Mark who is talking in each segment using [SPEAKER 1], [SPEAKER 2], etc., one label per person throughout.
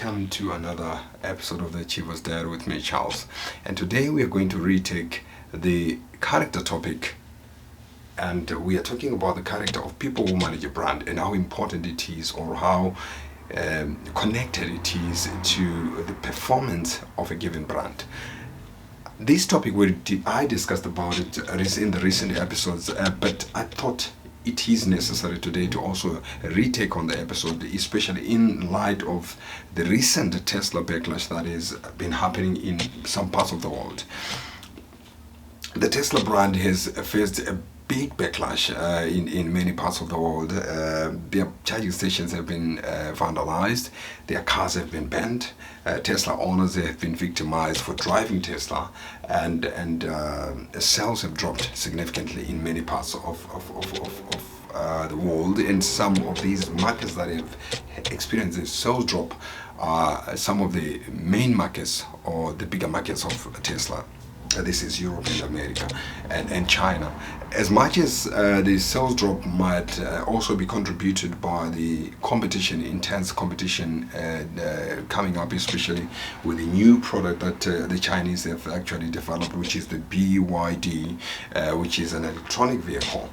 [SPEAKER 1] welcome to another episode of the Achiever's Diary with me, Charles. And today we are going to retake the character topic, and we are talking about the character of people who manage a brand and how important it is, or how connected it is to the performance of a given brand. This topic I discussed about it in the recent episodes, but I thought it is necessary today to also retake on the episode, especially in light of the recent Tesla backlash that has been happening in some parts of the world. The Tesla brand has faced a big backlash in many parts of the world. Their charging stations have been vandalized, their cars have been banned, Tesla owners have been victimized for driving Tesla, and sales have dropped significantly in many parts of the world. And some of these markets that have experienced a sales drop are some of the main markets, or the bigger markets of Tesla. This is Europe and America and China. As much as the sales drop might also be contributed by the intense competition coming up, especially with the new product that the Chinese have actually developed, which is the BYD, which is an electronic vehicle.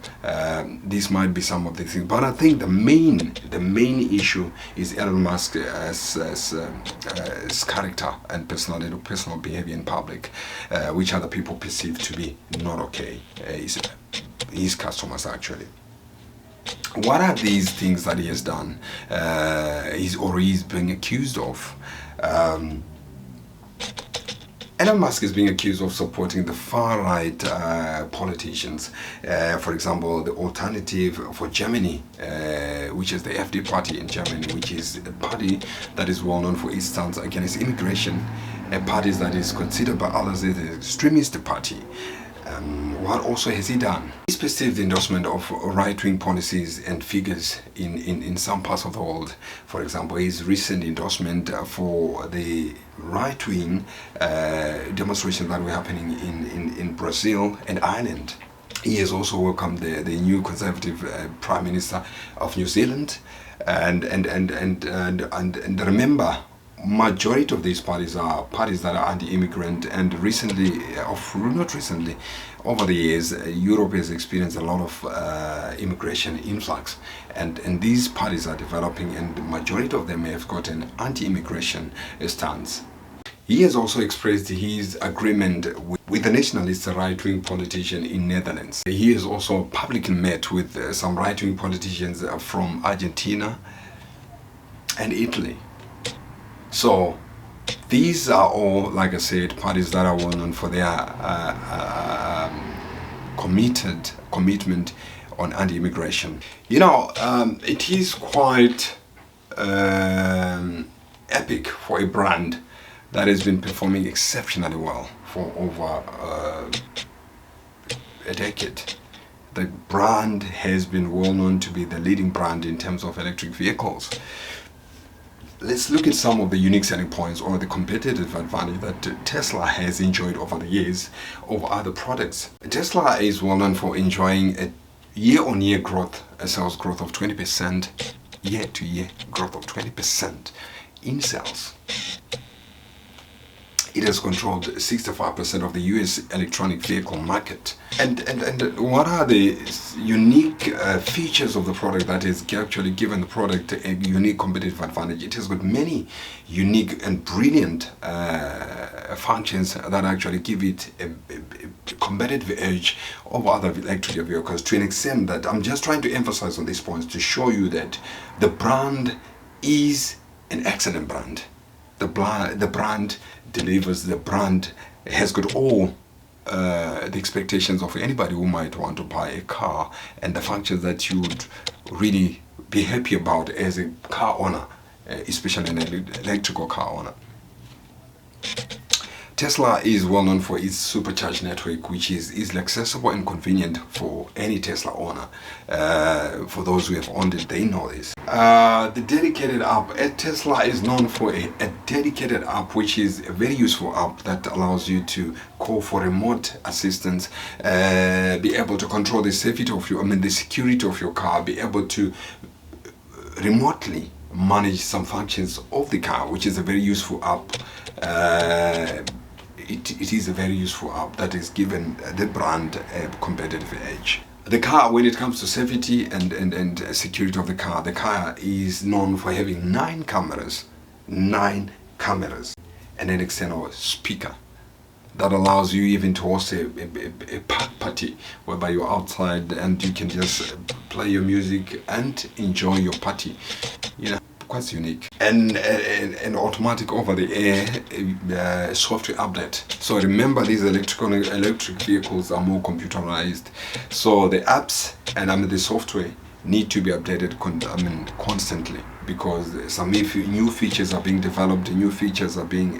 [SPEAKER 1] This might be some of the things, but I think the main issue is Elon Musk's character and personal behavior in public, which other people perceive to be not okay. His customers actually. What are these things that he has done? He's being accused of. Elon Musk is being accused of supporting the far-right politicians. For example, the Alternative for Germany, which is the FD party in Germany, which is a party that is well known for its stance against immigration, a party that is considered by others as an extremist party. What also has he done? He's perceived the endorsement of right-wing policies and figures in some parts of the world. For example, his recent endorsement for the right-wing demonstrations that were happening in Brazil and Ireland. He has also welcomed the new conservative Prime Minister of New Zealand, and remember, majority of these parties are parties that are anti-immigrant, and over the years, Europe has experienced a lot of immigration influx, and these parties are developing, and the majority of them have got an anti-immigration stance. He has also expressed his agreement with the nationalist right-wing politician in Netherlands. He has also publicly met with some right-wing politicians from Argentina and Italy. So these are all, like I said, parties that are well known for their commitment on anti-immigration. It is quite epic for a brand that has been performing exceptionally well for over a decade. The brand has been well known to be the leading brand in terms of electric vehicles. Let's look at some of the unique selling points or the competitive advantage that Tesla has enjoyed over the years over other products. Tesla is well known for enjoying a year-on-year growth, a sales growth of 20%, year-to-year growth of 20% in sales. It has controlled 65% of the US electronic vehicle market. And what are the unique features of the product that has actually given the product a unique competitive advantage? It has got many unique and brilliant functions that actually give it a competitive edge over other electric vehicles, to an extent that I'm just trying to emphasize on these points to show you that the brand is an excellent brand. The brand delivers. The brand has got all the expectations of anybody who might want to buy a car, and the functions that you would really be happy about as a car owner, especially an electrical car owner. Tesla is well known for its supercharged network, which is easily accessible and convenient for any Tesla owner. For those who have owned it, they know this. The dedicated app at Tesla is known for a dedicated app, which is a very useful app that allows you to call for remote assistance, be able to control the security of your car, be able to remotely manage some functions of the car, which is a very useful app. It is a very useful app that is given the brand a competitive edge. The car, when it comes to safety and security of the car is known for having 9 cameras, and an external speaker that allows you even to host a party whereby you're outside and you can just play your music and enjoy your party. Quite unique. And an automatic over-the-air software update. So remember, these electric vehicles are more computerized. So the apps and the software need to be updated constantly, because some new features are being developed, new features are being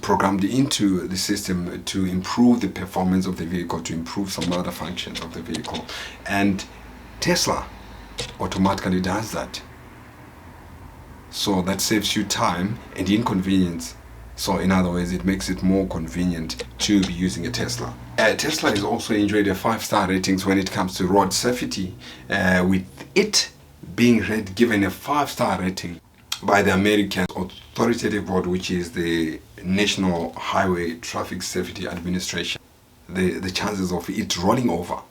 [SPEAKER 1] programmed into the system to improve the performance of the vehicle, to improve some other functions of the vehicle. And Tesla automatically does that. So that saves you time and inconvenience. So in other words, it makes it more convenient to be using a Tesla. Tesla has also enjoyed a 5-star ratings when it comes to road safety, with it being given a 5-star rating by the American authoritative board, which is the National Highway Traffic Safety Administration. The chances of it rolling over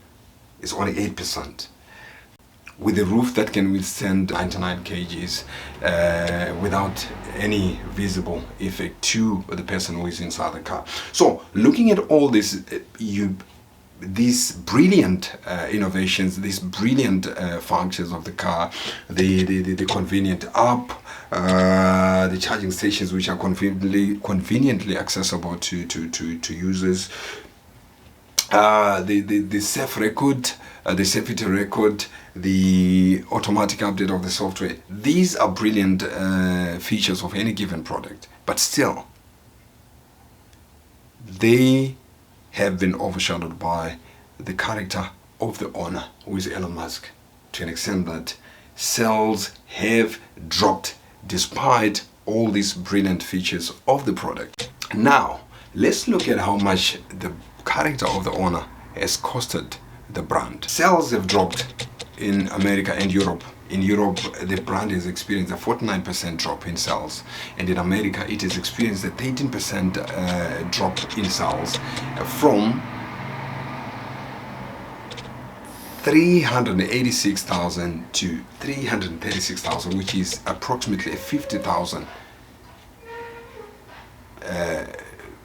[SPEAKER 1] is only 8%. With a roof that can withstand 99 kgs without any visible effect to the person who is inside the car. So looking at all this, these brilliant innovations, these brilliant functions of the car, the convenient app, the charging stations which are conveniently accessible to users, the safe record, the safety record, the automatic update of the software. These are brilliant features of any given product, but still they have been overshadowed by the character of the owner, who is Elon Musk, to an extent that sales have dropped despite all these brilliant features of the product. Now let's look at how much the character of the owner has costed the brand. Sales have dropped in America and Europe. In Europe, the brand has experienced a 49% drop in sales, and in America it has experienced a 13% drop in sales, from 386,000 to 336,000, which is approximately a 50,000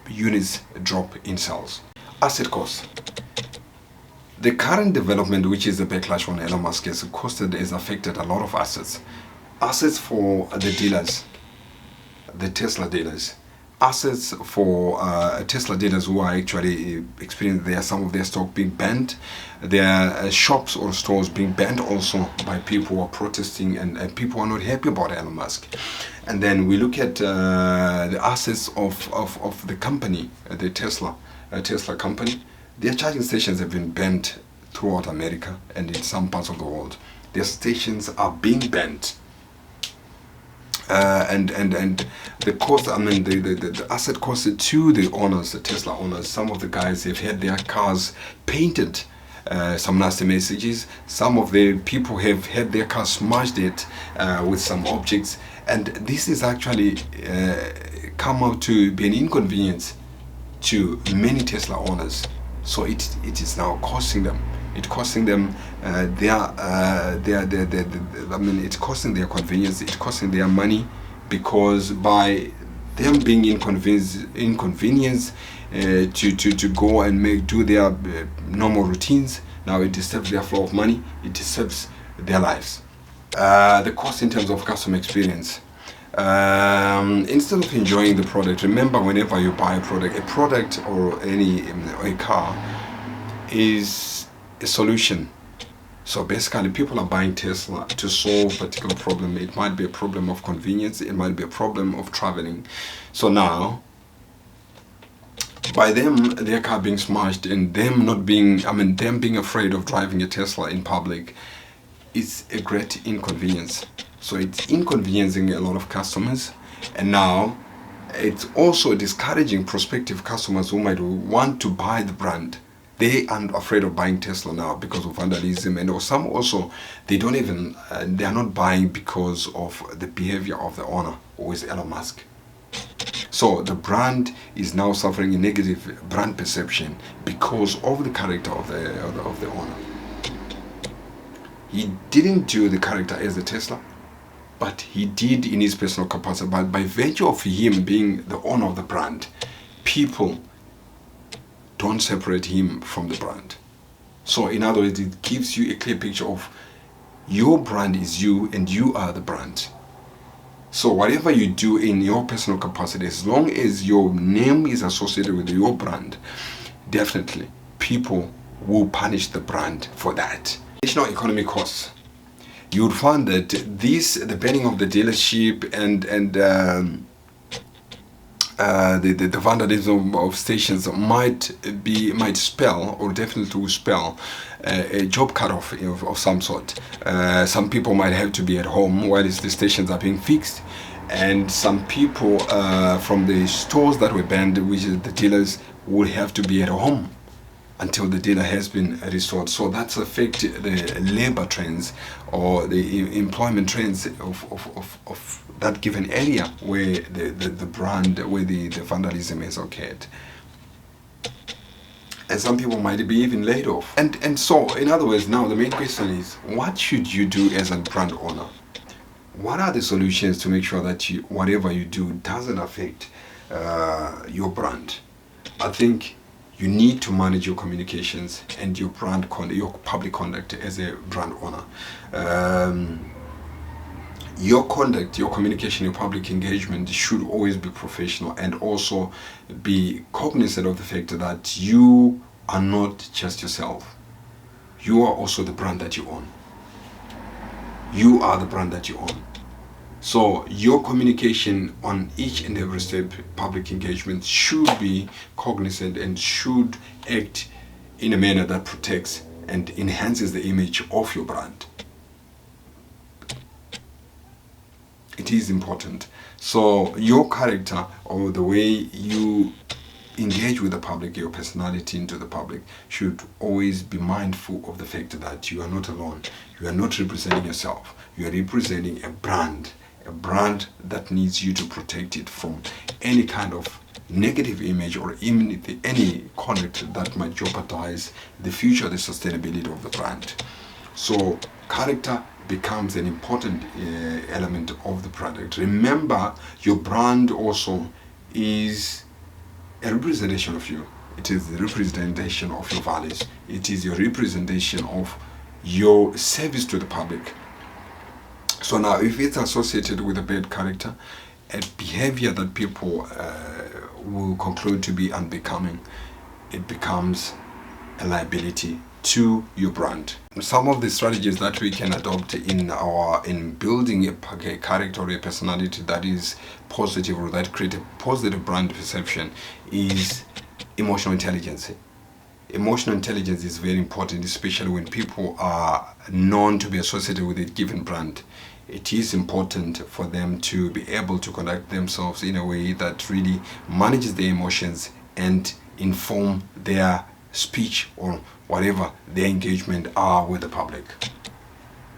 [SPEAKER 1] units drop in sales. Asset costs. The current development, which is the backlash on Elon Musk, has affected a lot of assets. Assets for the dealers, the Tesla dealers. Assets for Tesla dealers who are actually experiencing some of their stock being banned. Their shops or stores being banned also by people who are protesting, and people are not happy about Elon Musk. And then we look at the assets of the company, the Tesla company. Their charging stations have been banned throughout America and in some parts of the world. Their stations are being banned. And the cost, the asset cost to the owners, the Tesla owners, some of the guys have had their cars painted, some nasty messages. Some of the people have had their cars smashed with some objects, and this is actually come out to be an inconvenience to many Tesla owners. So it is now costing them. It's costing them it's costing their convenience. It's costing their money, because by them being inconvenienced to go and do their normal routines, now it disturbs their flow of money. It disturbs their lives. The cost in terms of customer experience. Instead of enjoying the product, remember, whenever you buy a product or a car is a solution. So basically, people are buying Tesla to solve a particular problem. It might be a problem of convenience, it might be a problem of traveling. So now, by their car being smashed and them being afraid of driving a Tesla in public, it's a great inconvenience. So it's inconveniencing a lot of customers, and now it's also discouraging prospective customers who might want to buy the brand They aren't afraid of buying Tesla now because of vandalism, and some also they don't even they are not buying because of the behavior of the owner, who is Elon Musk. So the brand is now suffering a negative brand perception because of the character of the owner. He didn't do the character as a Tesla, but he did in his personal capacity. But by virtue of him being the owner of the brand, people don't separate him from the brand. So in other words, it gives you a clear picture of your brand is you and you are the brand. So whatever you do in your personal capacity, as long as your name is associated with your brand, definitely people will punish the brand for that. Additional economic costs. You would find that the banning of the dealership and the vandalism of stations might spell, or definitely will spell, a job cutoff of some sort. Some people might have to be at home while the stations are being fixed, and some people from the stores that were banned, which is the dealers, will have to be at home until the dealer has been restored. So that's affect the labor trends or the employment trends of that given area where the brand, where the vandalism has occurred. And some people might be even laid off. And so, in other words, now the main question is, what should you do as a brand owner? What are the solutions to make sure that whatever you do doesn't affect your brand? I think you need to manage your communications and your brand your public conduct as a brand owner. Your conduct, your communication, your public engagement should always be professional, and also be cognizant of the fact that you are not just yourself. You are also the brand that you own. You are the brand that you own. So your communication on each and every step, public engagement, should be cognizant and should act in a manner that protects and enhances the image of your brand. It is important. So your character, or the way you engage with the public, your personality into the public, should always be mindful of the fact that you are not alone. You are not representing yourself. You are representing a brand that needs you to protect it from any kind of negative image or any conduct that might jeopardize the future, the sustainability of the brand. So character becomes an important element of the product. Remember, your brand also is a representation of you. It is the representation of your values. It is your representation of your service to the public. So now, if it's associated with a bad character, a behavior that people will conclude to be unbecoming, it becomes a liability to your brand. Some of the strategies that we can adopt in building a character or a personality that is positive, or that create a positive brand perception, is emotional intelligence. Emotional intelligence is very important, especially when people are known to be associated with a given brand. It is important for them to be able to conduct themselves in a way that really manages their emotions and inform their speech or whatever their engagement are with the public.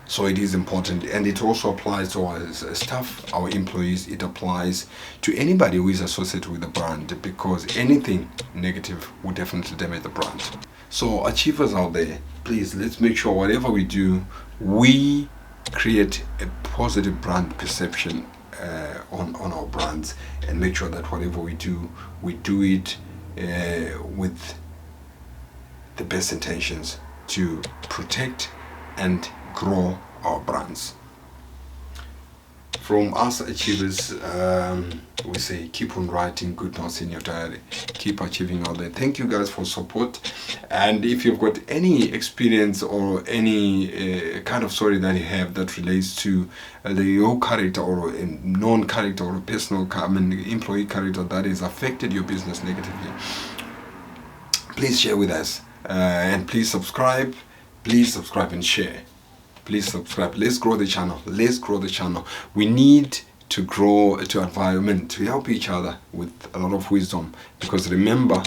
[SPEAKER 1] So it is important, and it also applies to our staff, our employees. It applies to anybody who is associated with the brand, because anything negative would definitely damage the brand. So achievers out there, please, let's make sure whatever we do, we create a positive brand perception on our brands, and make sure that whatever we do it with the best intentions to protect and grow our brands. From us achievers, we say keep on writing good notes in your diary. Keep achieving out there. Thank you guys for support. And if you've got any experience or any kind of story that you have that relates to your character, or a known character, or a personal employee character that has affected your business negatively, please share with us. And please subscribe and share. Please subscribe. Let's grow the channel. We need to to grow, to environment, to help each other with a lot of wisdom. Because remember,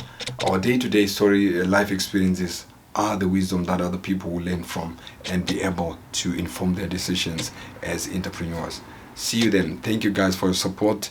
[SPEAKER 1] our day-to-day story, life experiences are the wisdom that other people will learn from and be able to inform their decisions as entrepreneurs. See you then. Thank you guys for your support.